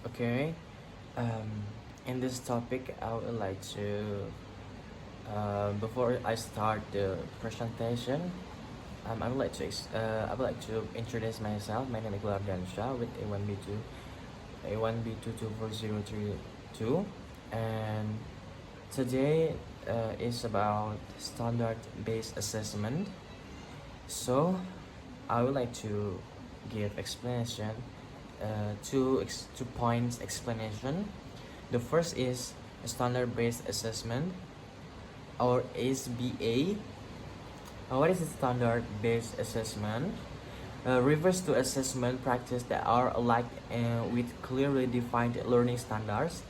Okay. Um, in this topic, I would like to, before I start the presentation, I would like to introduce myself. My name is Glardan Shah with A1B2, A1B22403 and today is about standard-based assessment. So, I would like to give explanation, two points explanation. The first is standard-based assessment or SBA. What is a standard-based assessment? Refers to assessment practice that are alike with clearly defined learning standards.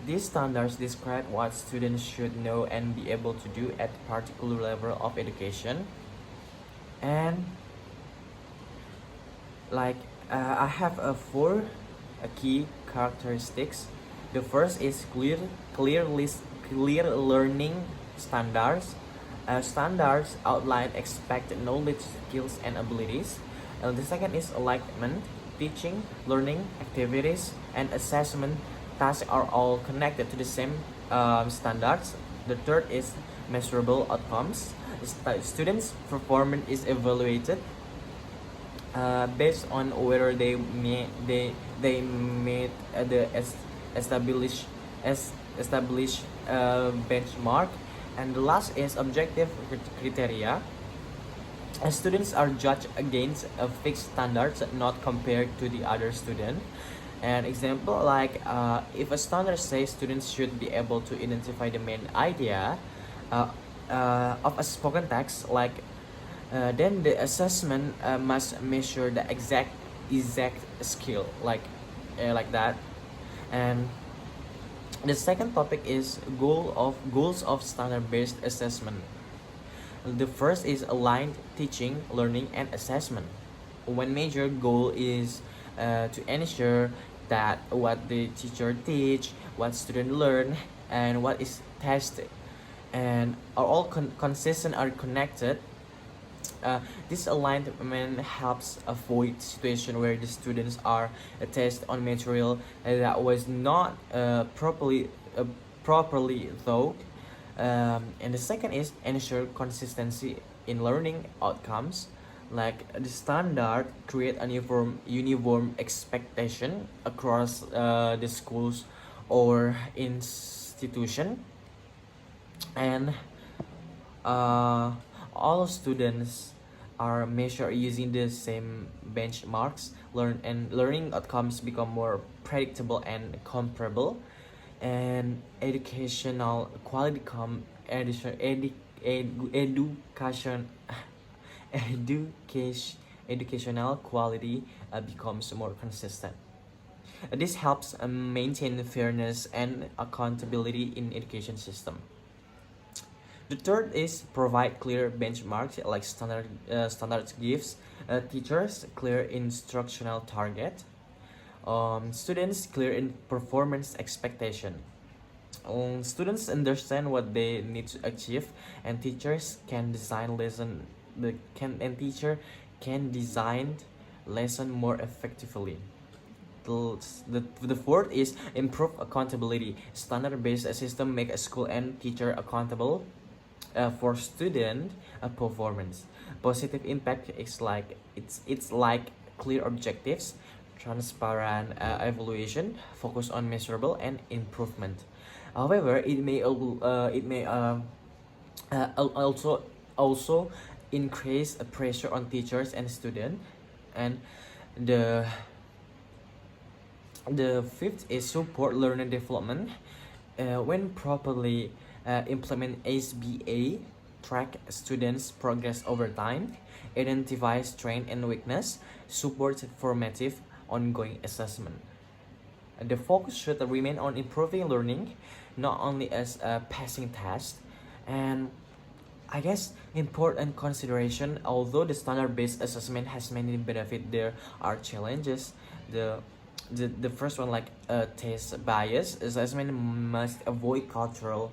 These standards describe what students should know and be able to do at a particular level of education. And like I have four key characteristics. The first is clear learning standards. Standards outline expected knowledge, skills, and abilities. The second is alignment. Teaching, learning, activities, and assessment tasks are all connected to the same standards. The third is measurable outcomes. Students' performance is evaluated based on whether they meet established as established benchmark. And the last is objective criteria. Students are judged against a fixed standards, not compared to the other student. An example like if a standard says students should be able to identify the main idea uh, of a spoken text, then the assessment must measure the exact skill, like that. And the second topic is goals of standard-based assessment. The first is aligned teaching, learning, and assessment. One major goal is to ensure that what the teacher teach, what student learn, and what is tested, and are all consistent, are connected. This alignment helps avoid situation where the students are tested on material that was not properly taught. And the second is ensure consistency in learning outcomes. Like the standard create a uniform expectation across the schools or institution, and all students are measured using the same benchmarks. Learning outcomes become more predictable and comparable, and educational quality education education educational quality becomes more consistent. This helps maintain fairness and accountability in education system. The third is provide clear benchmarks, like standards gives teachers clear instructional target, students clear in performance expectation. Students understand what they need to achieve, and teachers can design lesson the can and teacher can design lesson more effectively. The fourth is improve accountability. Standard-based system make a school and teacher accountable for student performance. Positive impact is it's like clear objectives, transparent evaluation, focus on measurable and improvement. However, it may also increase pressure on teachers and students. And the fifth is support learning development. When properly implement SBA, track students' progress over time, identify strength and weakness, support formative ongoing assessment. The focus should remain on improving learning, not only as a passing test. And I guess important consideration, although the standard-based assessment has many benefits, there are challenges. The the first one, like test bias. Assessment must avoid cultural,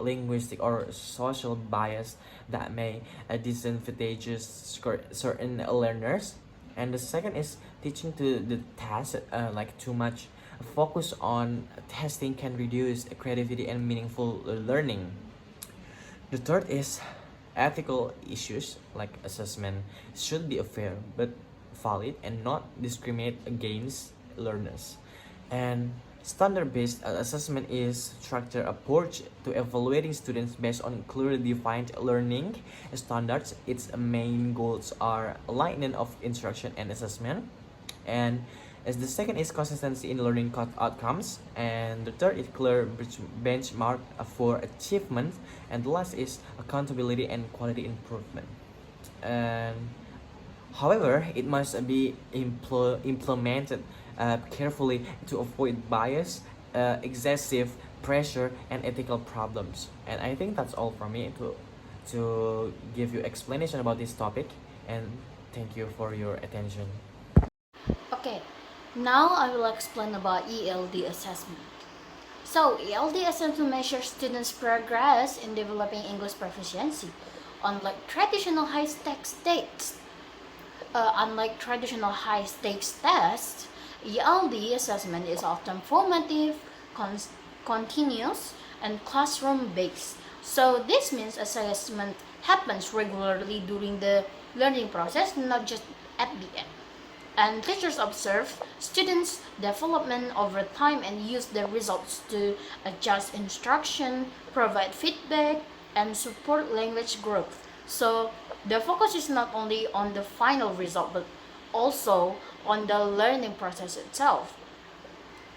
linguistic, or social bias that may disadvantage certain learners. And the second is teaching to the task, like too much focus on testing can reduce creativity and meaningful learning. The third is ethical issues, like assessment should be fair but valid and not discriminate against learners. And standard-based assessment is structured approach to evaluating students based on clearly defined learning standards. Its main goals are alignment of instruction and assessment. And as the second is consistency in learning outcomes, and the third is clear benchmark for achievement, and the last is accountability and quality improvement. And however, it must be implemented carefully to avoid bias, excessive pressure, and ethical problems. And I think that's all from me to give you explanation about this topic. And thank you for your attention. Okay, now I will explain about ELD assessment. So, ELD assessment measures students' progress in developing English proficiency. Unlike traditional high-stakes tests, ELD assessment is often formative, continuous, and classroom-based. So this means assessment happens regularly during the learning process, not just at the end. And teachers observe students' development over time and use the results to adjust instruction, provide feedback, and support language growth. So the focus is not only on the final result but also on the learning process itself.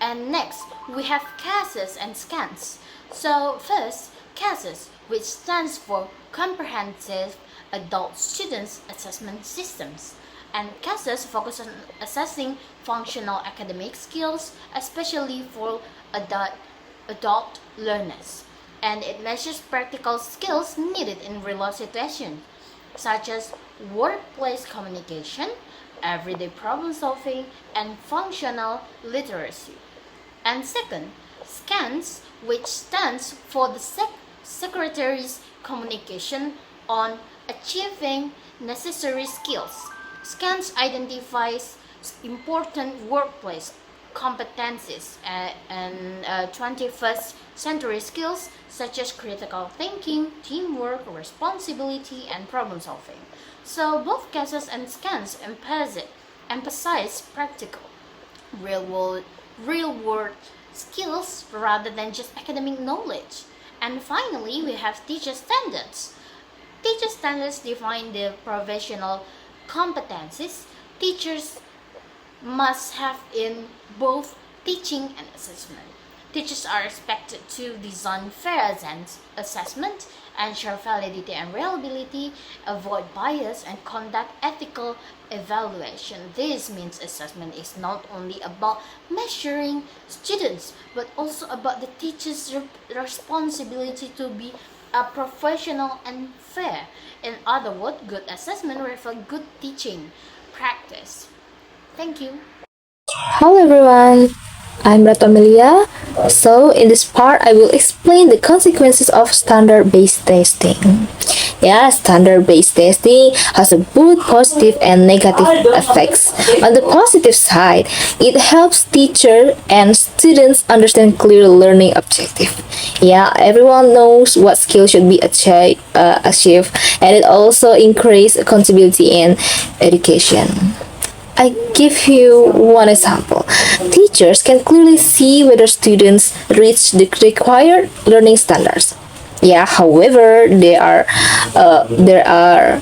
And next, we have CASES and SCANS. So first, CASES, which stands for Comprehensive Adult Students Assessment Systems. And CASES focus on assessing functional academic skills, especially for adult learners. And it measures practical skills needed in real-life situations, such as workplace communication, everyday problem solving, and functional literacy. And second, SCANS, which stands for the Secretary's Communication on Achieving Necessary Skills. SCANS identifies important workplace competencies and 21st century skills such as critical thinking, teamwork, responsibility, and problem solving. So both CASES and SCANS emphasize practical, real-world skills rather than just academic knowledge. And finally, we have teacher standards. Teacher standards define the professional competencies teachers must have in both teaching and assessment. Teachers are expected to design fair assessment, ensure validity and reliability, avoid bias, and conduct ethical evaluation. This means assessment is not only about measuring students, but also about the teacher's responsibility to be a professional and fair. In other words, good assessment reflects good teaching practice. Thank you. Hello everyone, I'm Ratomelia. So in this part, I will explain the consequences of standard-based testing. Yeah, standard-based testing has a both positive and negative effects. On the positive side, it helps teachers and students understand clear learning objective. Yeah, everyone knows what skills should be achieved, and it also increases accountability in education. I give you one example. Teachers can clearly see whether students reach the required learning standards. Yeah, however, there are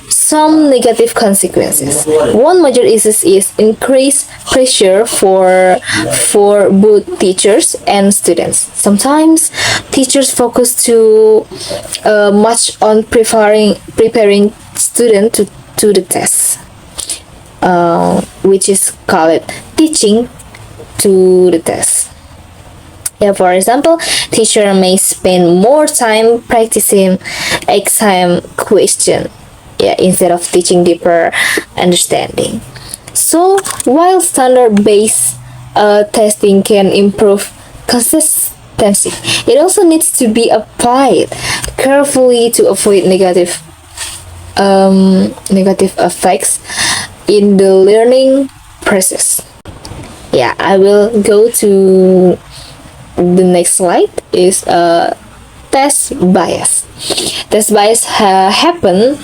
some negative consequences. One major is increased pressure for both teachers and students. Sometimes teachers focus too much on preparing students to the test. Which is called teaching to the test. Yeah, for example, teacher may spend more time practicing exam question, yeah, instead of teaching deeper understanding. So while standard-based testing can improve consistency, it also needs to be applied carefully to avoid negative effects. in the learning process. Yeah, I will go to the next slide is test bias. Test bias happen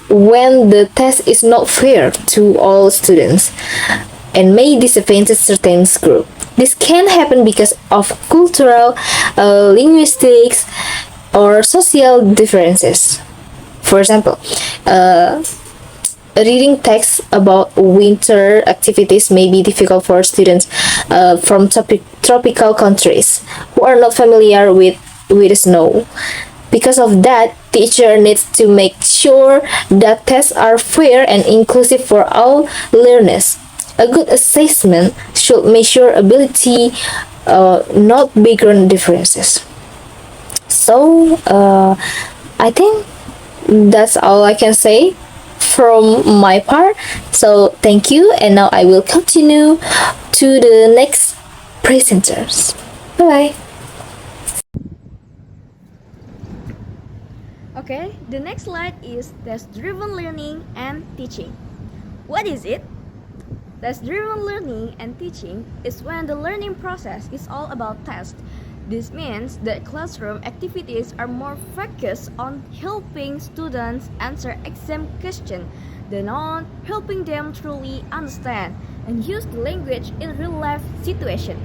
when the test is not fair to all students and may disadvantage certain group. This can happen because of cultural, linguistics, or social differences. For example, reading texts about winter activities may be difficult for students from tropical countries who are not familiar with snow. Because of that, teacher needs to make sure that tests are fair and inclusive for all learners. A good assessment should measure ability, not background differences. So, I think that's all I can say from my part. So thank you, and now I will continue to the next presenters. Bye bye. Okay, the next slide is test-driven learning and teaching. What is it? Test-driven learning and teaching is when the learning process is all about tests. This means that classroom activities are more focused on helping students answer exam questions than on helping them truly understand and use the language in real-life situations.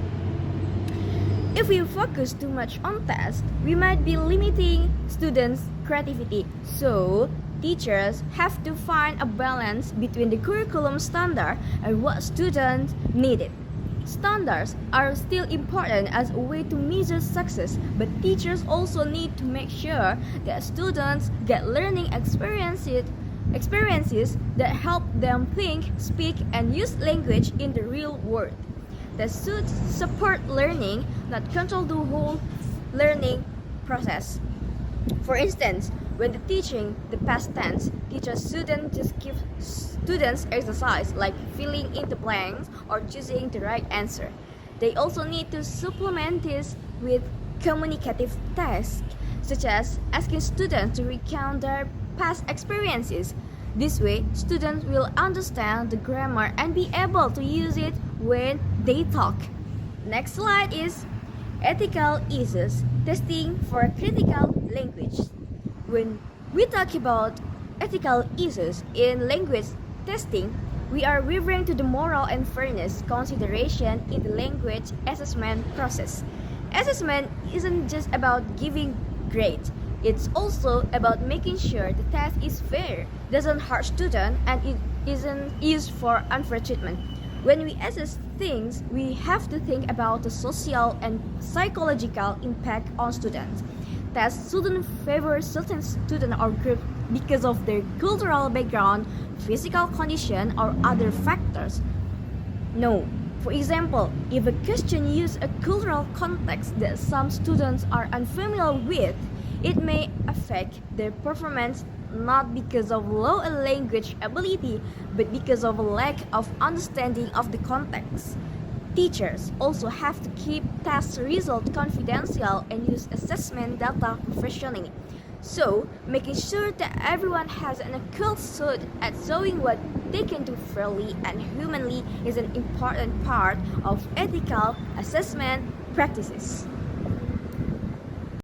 If we focus too much on tests, we might be limiting students' creativity. So, teachers have to find a balance between the curriculum standard and what students needed. Standards are still important as a way to measure success, but teachers also need to make sure that students get learning experiences that help them think, speak, and use language in the real world. That should support learning, not control the whole learning process. For instance, when teaching the past tense, teachers shouldn't just give students exercise like filling in the blanks or choosing the right answer. They also need to supplement this with communicative tasks, such as asking students to recount their past experiences. This way, students will understand the grammar and be able to use it when they talk. Next slide is ethical issues, testing for critical language. When we talk about ethical issues in language testing, we are referring to the moral and fairness consideration in the language assessment process. Assessment isn't just about giving grades. It's also about making sure the test is fair, doesn't hurt students, and it isn't used for unfair treatment. When we assess things, we have to think about the social and psychological impact on students. Tests shouldn't favor certain student or group because of their cultural background, physical condition, or other factors. No. For example, if a question uses a cultural context that some students are unfamiliar with, it may affect their performance not because of low language ability, but because of a lack of understanding of the context. Teachers also have to keep test results confidential and use assessment data professionally. So, making sure that everyone has an equal shot at showing what they can do fairly and humanly is an important part of ethical assessment practices.